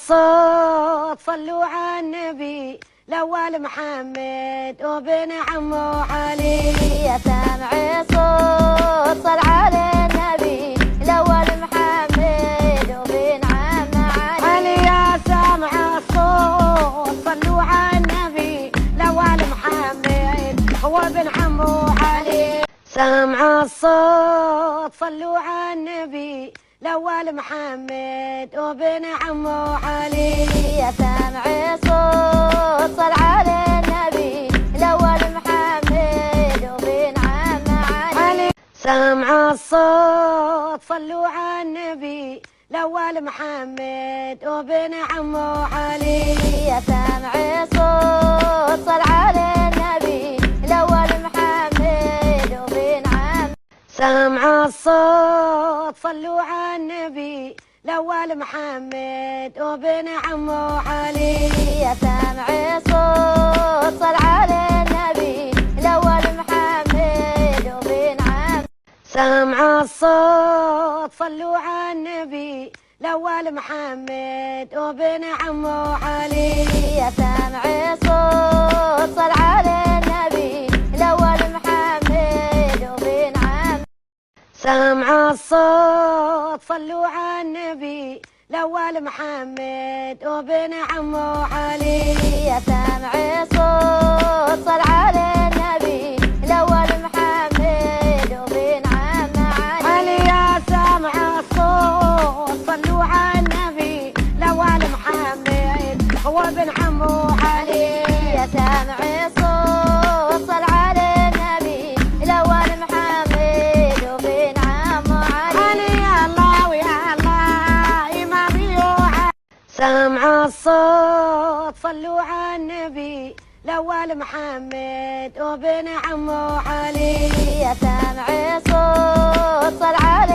الصوت صلوا على النبي الأول محمد وبن عمو علي. يا سامعي صوت صل على النبي الأول محمد وبن عم علي. يا سامع الصوت صلوا على النبي الأول محمد هو بن عمو علي. سامع الصوت صلوا على النبي الأول محمد وبن عمو علي. يا سامعي صوت صل على النبي الأول محمد وبن عم علي. سامع الصوت صلوا على النبي الأول محمد وبن عمو علي. يا سامعي صوت صل على النبي الأول محمد وبن عم. سامع الصوت صلوا على النبي الأول محمد وبن عمو علي. يا سامعي صوت صل على النبي الأول محمد وبن عم. سامع الصوت صلوا على النبي الأول محمد وبن عمو علي. يا سامعي صوت صل على النبي الأول محمد وبن عم. سامع الصوت صلوا على النبي الأول محمد وبن عمو علي. يا سامعي صوت صل على النبي الأول محمد وبن عم علي. يا سامع الصوت صلوا على النبي الأول محمد هو بن عمو علي. يا سامعي صوت صل على النبي الأول محمد وبن عم علي. يا الله ويا الله إمامي وعلي. سامع الصوت صلوا على النبي الأول محمد وبن عمو علي. يا سامعي صوت صل على